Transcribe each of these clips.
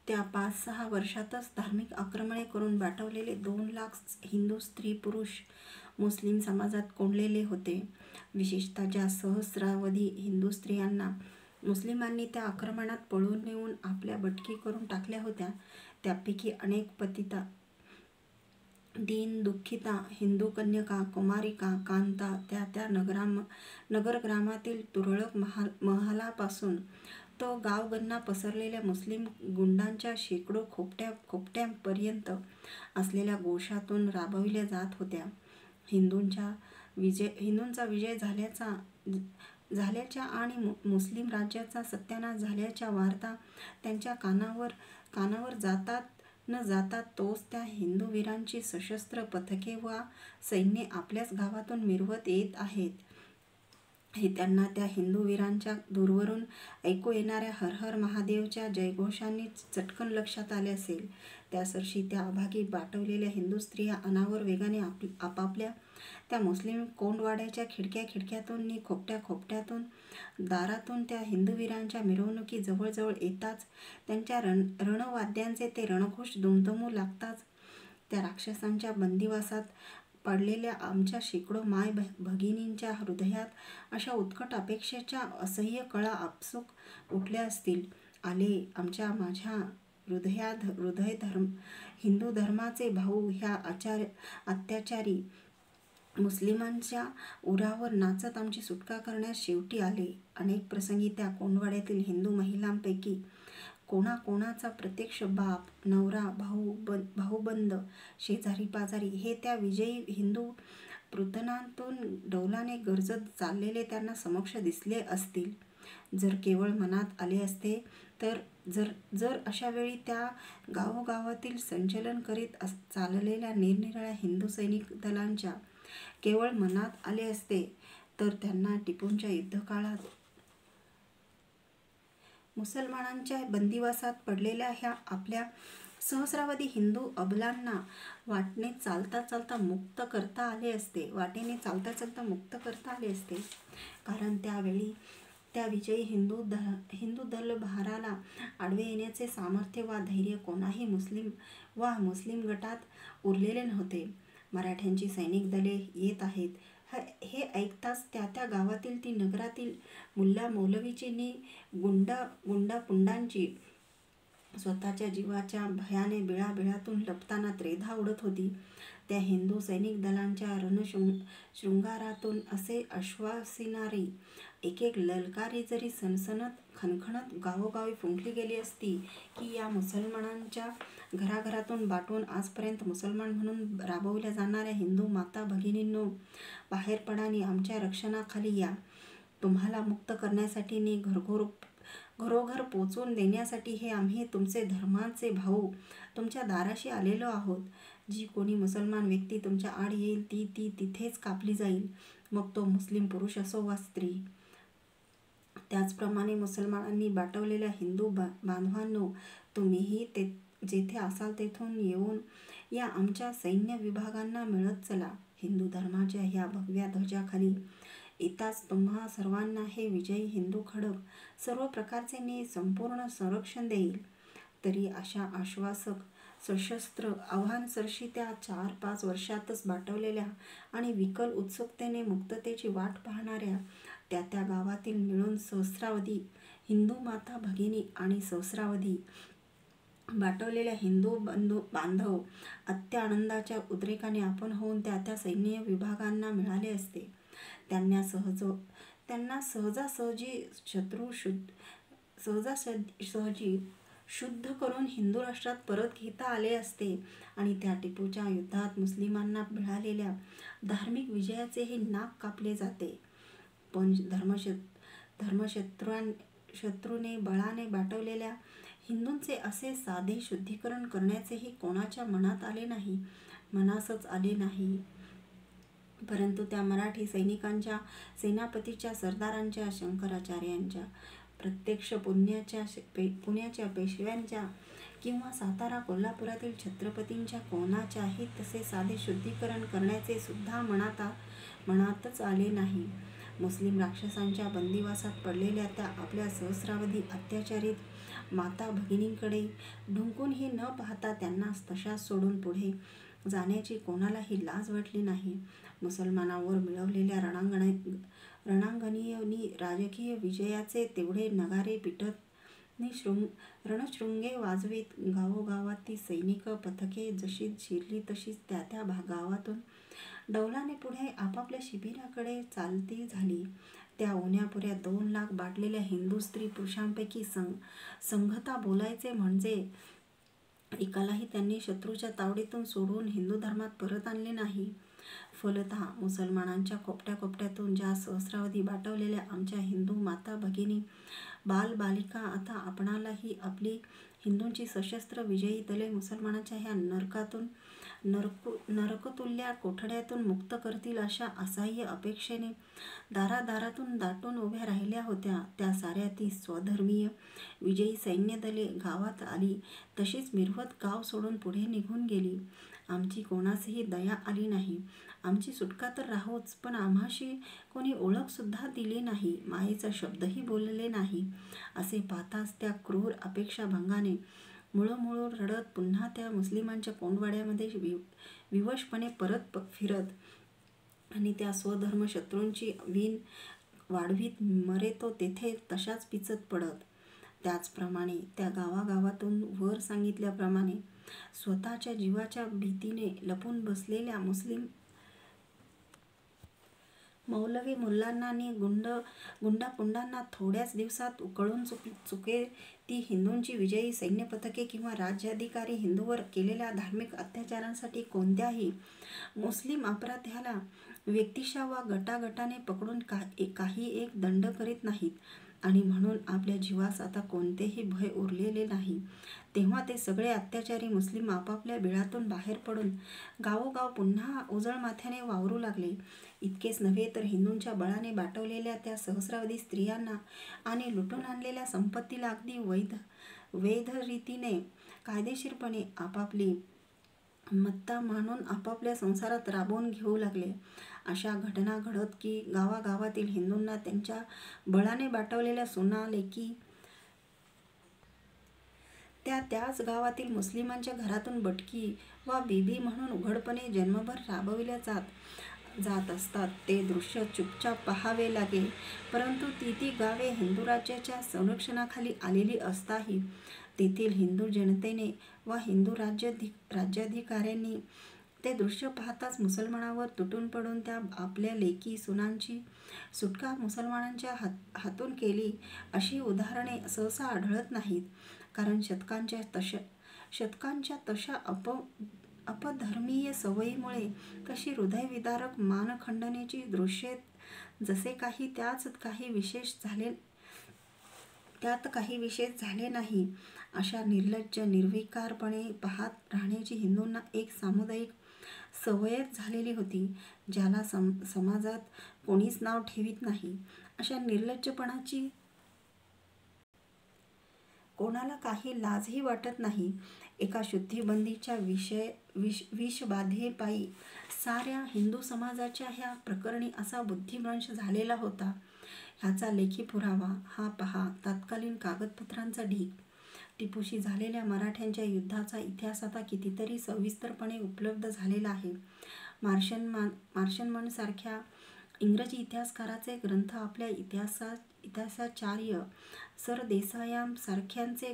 त्या 5-6 वर्षातच धार्मिक आक्रमणे करून बाटवलेले 2 लाख हिंदू स्त्री पुरुष मुस्लिम समाजात कोंडलेले होते. विशेषतः ज्या सहस्रावधी हिंदू स्त्रियांना मुस्लिमांनी त्या आक्रमणात पळून नेऊन आपल्या बटकी करून टाकल्या होत्या, त्यापैकी अनेक पतिता, दीन दुःखिता, हिंदू कन्यका, कुमारिका, कांता त्या नगरग्रामातील तुरळक महालापासून तो गावगन्ना पसरलेल्या मुस्लिम गुंडांच्या शेकडो खोपट्यांपर्यंत असलेल्या गोशातून राबविल्या जात होत्या. हिंदूंचा विजय झाल्याच्या आणि मुस्लिम राज्याचा सत्यानाश झाल्याच्या वार्ता त्यांच्या कानावर जातात न जातात तोच त्या हिंदू वीरांची सशस्त्र पथके वा सैन्ये आपल्याच गावातून मिरवत येत आहेत हे त्यांना त्या हिंदू वीरांच्या दूरवरून ऐकू येणाऱ्या हर हर महादेवच्या जयघोषांनी चटकन लक्षात आले असेल. त्यासर्षी त्या अभागी बाटवलेल्या हिंदू स्त्रिया अनावर वेगाने आपापल्या त्या मुस्लिम कोंडवाड्याच्या खिडक्यातून नि खोपट्यातून दारातून त्या हिंदूवीरांच्या मिरवणुकी जवळ येताच, त्यांच्या रणवाद्यांचे ते रणघोष दुमदुमू लागताच, त्या राक्षसांच्या बंदिवासात पडलेल्या आमच्या शेकडो माय भगिनींच्या हृदयात अशा उत्कट अपेक्षेच्या असह्य कळा आपसूक उठल्या असतील. माझ्या हृदय हिंदू धर्माचे भाऊ ह्या अत्याचारी मुस्लिमांच्या उरावर नाचत आमची सुटका करण्यास शेवटी आले. अनेक प्रसंगी त्या कोंडवाड्यातील हिंदू महिलांपैकी कोणाचा प्रत्यक्ष बाप, नवरा, भाऊबंद, शेजारी पाजारी हे त्या विजयी हिंदू पृतनातून डौलाने गरजत चाललेले त्यांना समक्ष दिसले असतील. जर केवळ मनात आले असते तर जर अशा वेळी त्या गावोगावातील संचलन करीत चाललेल्या निरनिराळ्या हिंदू सैनिक दलांच्या केवळ मनात आले असते तर त्यांना टिपूंच्या युद्धकाळात मुसलमानांच्या बंदिवासात पडलेल्या ह्या आपल्या सहस्रावधी हिंदू अबलांना वाटेने चालता मुक्त करता आले असते. कारण त्यावेळी त्या विजयी हिंदू दलभाराला आडवे येण्याचे सामर्थ्य वा धैर्य कोणाही मुस्लिम गटात उरलेले नव्हते. मराठ्यांची सैनिक दले येत आहेत हे ऐकताच त्या गावातील ती नगरातील मुल्ला मौलवीची नि गुंडापुंडांची स्वतःच्या जीवाच्या भयाने बिळाबिळातून लपताना त्रेधा उडत होती. त्या हिंदू सैनिक दलांच्या रणशृंगारातून असे आश्वासिनारी एक ललकारी जरी सनसनत खणखणत गावोगावी फुंकली गेली असती की या मुसलमानांच्या घराघरातून बाटून आजपर्यंत मुसलमान म्हणून राबवल्या जाणाऱ्या हिंदू माता भगिनींनो, बाहेर पडा नि आमच्या रक्षणाखाली या. तुम्हाला मुक्त करण्यासाठी नि घरोघर पोचून देण्यासाठी हे आम्ही तुमचे धर्माचे भाऊ तुमच्या दाराशी आलेलो आहोत. जी कोणी मुसलमान व्यक्ती तुमच्या आड येईल ती तिथेच कापली जाईल, मग तो मुस्लिम पुरुष असो वा स्त्री. त्याचप्रमाणे मुसलमानांनी बाटवलेल्या हिंदू बांधवांनो, तुम्हीही जेथे असाल तेथून येऊन या आमच्या सैन्य विभागांना मिळत चला. हिंदू धर्माच्या ह्या भगव्या ध्वजाखाली येताच तुम्हा सर्वांना हे विजयी हिंदू खडक सर्व प्रकारचे नि संपूर्ण संरक्षण देईल. तरी अशा आश्वासक सशस्त्र आव्हानसर्शी त्या 4-5 वर्षातच बाटवलेल्या आणि विकल उत्सुकतेने मुक्ततेची वाट पाहणाऱ्या त्या गावातील मिळून सहस्रावधी हिंदू माता भगिनी आणि सहस्रावधी बाटवलेल्या हिंदू बांधव अत्यानंदाच्या उद्रेकाने आपण होऊन त्या सैन्य विभागांना मिळाले असते. त्यांना सहजासहजी शुद्ध करून हिंदू राष्ट्रात परत घेता आले असते आणि त्या टिपूच्या युद्धात मुस्लिमांना मिळालेल्या धार्मिक विजयाचेही नाक कापले जाते. पण धर्मशत्रूने बळाने बाटवलेल्या हिंदूंचे असे साधे शुद्धीकरण करण्याचेही कोणाच्या मनासच आले नाही. परंतु त्या मराठी सैनिकांच्या, सेनापतीच्या, सरदारांच्या, शंकराचार्यांच्या, प्रत्यक्ष पुण्याच्या पेशव्यांच्या किंवा सातारा कोल्हापुरातील छत्रपतींच्या कोणाच्याही तसे साधे शुद्धीकरण करण्याचे सुद्धा मनातच आले नाही. मुस्लिम राक्षसांच्या बंदिवासात पडलेल्या त्या आपल्या सहस्रावधी अत्याचारित माता भगिनींकडे ढुंकूनही न पाहता त्यांना तशाच सोडून पुढे जाण्याची कोणालाही लाज वाटली नाही. मुसलमानांवर मिळवलेल्या रणांगणीय राजकीय विजयाचे तेवढे नगारे पिटत रणशृंगे वाजवीत गावोगावात सैनिक पथके जशी शिरली तशीच त्या त्या गावातून डौलाने पुढे आपापल्या शिबिराकडे चालती झाली. त्या उन्यापुऱ्या 2 लाख बाटलेल्या हिंदू स्त्री पुरुषांपैकी संघता बोलायचे म्हणजे एकालाही त्यांनी शत्रूच्या तावडीतून सोडवून हिंदू धर्मात परत आणले नाही. फलतः मुसलमानांच्या कोपट्याकोपट्यातून ज्या सहस्रावधी बाटवलेल्या आमच्या हिंदू माता भगिनी बालबालिका आता आपणालाही आपली हिंदूंची सशस्त्र विजयी दले मुसलमानांच्या ह्या नरकतुल्या कोठड्यातून मुक्त करतील अशा असह्य अपेक्षेने दारादारातून दाटून उभ्या राहिल्या होत्या. त्या साऱ्या ती स्वधर्मीय विजयी सैन्यदले गावात आली तशीच मिरवत गाव सोडून पुढे निघून गेली. आमची कोणासही दया आली नाही. आमची सुटका तर राहोच, पण आम्हाशी कोणी ओळखसुद्धा दिली नाही, मायेचा शब्दही बोलले नाही. असे पाहताच त्या क्रूर अपेक्षाभंगाने मुळमुळ रडत पुन्हा त्या मुस्लिमांच्या कोंडवाड्यामध्ये विवशपणे परत फिरत आणि त्या स्वधर्मशत्रूंची वीण वाढवीत मरे तो तेथे तशाच पिचत पडत. त्याचप्रमाणे त्या गावागावातून वर सांगितल्याप्रमाणे स्वतःच्या जीवाच्या भीतीने लपून बसलेल्या मुस्लिम मौलवी मुल्लांना आणि गुंडापुंडांना थोड्याच दिवसात उकळून चुके ती हिंदूंची विजयी सैन्यपथके किंवा राज्याधिकारी हिंदूवर केलेल्या धार्मिक अत्याचारांसाठी कोणत्याही मुस्लिम अपराध्याला व्यक्तिशः वा गटागटाने पकडून काही एक दंड करीत नाहीत. आणि म्हणून आपल्या जीवास आता कोणतेही भय उरलेले नाही. तेव्हा ते सगळे अत्याचारी मुस्लिम आपापल्या बिळातून बाहेर पडून गावोगाव पुन्हा उजळ माथ्याने वावरू लागले. इतकेच नव्हे तर हिंदूंच्या बळाने बाटवलेल्या त्या सहस्रावधी स्त्रियांना आणि लुटून आणलेल्या संपत्तीला अगदी वैध रीतीने कायदेशीरपणे आपापली मत्ता मानून आपापल्या संसारात राबवून घेऊ लागले. अशा घटना घडत की गावागावातील हिंदूंना त्यांच्या बळाने बाटवलेल्या सुना लेकी त्याच गावातील मुस्लिमांच्या घरातून बटकी वा बीबी म्हणून उघडपणे जन्मभर राबविल्या जात असतात. ते दृश्य चुपचाप पाहावे लागे. परंतु ती गावे हिंदू राज्याच्या संरक्षणाखाली आलेली असताही तेथील हिंदू जनतेने वा हिंदू राज्याधिकाऱ्यांनी ते दृश्य पाहताच मुसलमानावर तुटून पडून त्या आपल्या लेकी सुनांची सुटका मुसलमानांच्या हातून केली अशी उदाहरणे सहसा आढळत नाहीत. कारण शतकांच्या तशा अपधर्मीय सवयीमुळे तशी हृदयविदारक मानखंडनेची दृश्ये जसे काही त्यात काही विशेष झाले नाही. अशा निर्लज्ज निर्विकारपणे पाहत राहण्याची हिंदूंना एक सामुदायिक सवयच झालेली होती, ज्याला समाजात कोणीच नाव ठेवीत नाही. अशा निर्लज्जपणाची कोणाला काही लाजही वाटत नाही. एका शुद्धीबंदीच्या विषबाधेपायी साऱ्या हिंदू समाजाच्या ह्या प्रकरणी असा बुद्धिभ्रंश झालेला होता. ह्याचा लेखी पुरावा हा पहा. तत्कालीन कागदपत्रांचा ढीग. टिपूशी झालेल्या मराठ्यांच्या युद्धाचा इतिहास आता कितीतरी सविस्तरपणे उपलब्ध झालेला आहे. मार्शनमन सारख्या इंग्रजी इतिहासकाराचे ग्रंथ, आपल्या इतिहासाचार्य सरदेसायां सारख्यांचे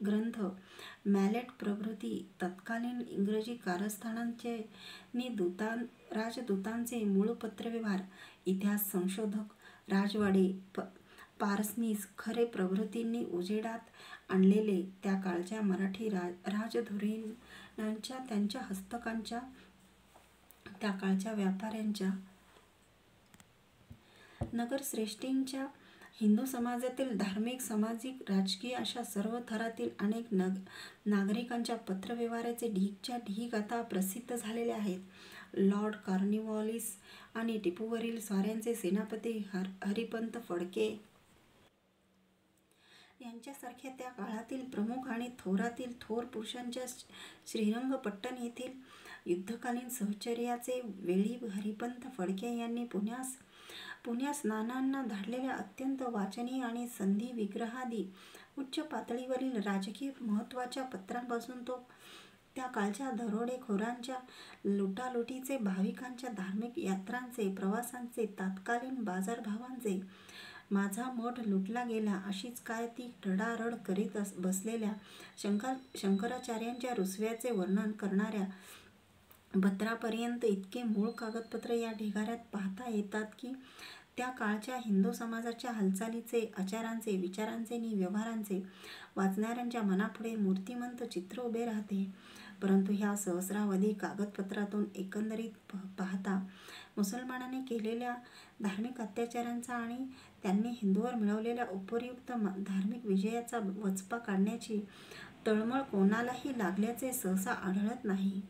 ग्रंथ, मॅलेट प्रभृती तत्कालीन इंग्रजी कारस्थानांचे नि राजदूतांचे मूळ पत्रव्यवहार, इतिहास संशोधक, राजवाडे, पारसनीस खरे प्रभृतींनी उजेडात आणलेले त्या काळच्या मराठी राजधुरीणांच्या, त्यांच्या हस्तकांच्या, त्या काळच्या व्यापाऱ्यांच्या, नगरश्रेष्ठींच्या, हिंदू समाजातील धार्मिक, सामाजिक, राजकीय अशा सर्व थरातील अनेक नागरिकांच्या पत्रव्यवहाराचे ढीगच्या ढीग आता प्रसिद्ध झालेले आहेत. लॉर्ड कॉर्नवॉलिस आणि टिपूवरील स्वाऱ्यांचे सेनापती हरिपंत फडके यांच्यासारख्या त्या काळातील प्रमुख आणि थोरातील थोर पुरुषांच्या श्रीरंगपट्टण येथील युद्धकालीन सहचर्याचे वेळी हरिपंत फडके यांनी पुण्यास नानांना धाडलेल्या अत्यंत वाचनीय आणि संधी विग्रहादी उच्च पातळीवरील राजकीय महत्त्वाच्या पत्रांपासून त्या काळच्या दरोडेखोरांच्या लुटालुटीचे, भाविकांच्या धार्मिक यात्रांचे, प्रवासांचे, तत्कालीन बाजारभावांचे, माझा मठ लुटला गेला अशीच काय ती रडारड करीत बसलेल्या शंकराचार्यांच्या रुसव्याचे वर्णन करणाऱ्या पत्रापर्यंत इतके मूळ कागदपत्र या ढिगाऱ्यात पाहता येतात की त्या काळच्या हिंदू समाजाच्या हालचालीचे, आचारांचे, विचारांचे आणि व्यवहारांचे वाचणाऱ्यांच्या मनापुढे मूर्तिमंत चित्र उभे राहते. परंतु ह्या सहस्रावधी कागदपत्रातून एकंदरीत पाहता मुसलमानांनी केलेल्या धार्मिक अत्याचारांचा आणि त्यांनी हिंदूवर मिळवलेल्या उपयुक्त धार्मिक विजयाचा वचपा काढण्याची तळमळ कोणालाही लागल्याचे सहसा आढळत नाही.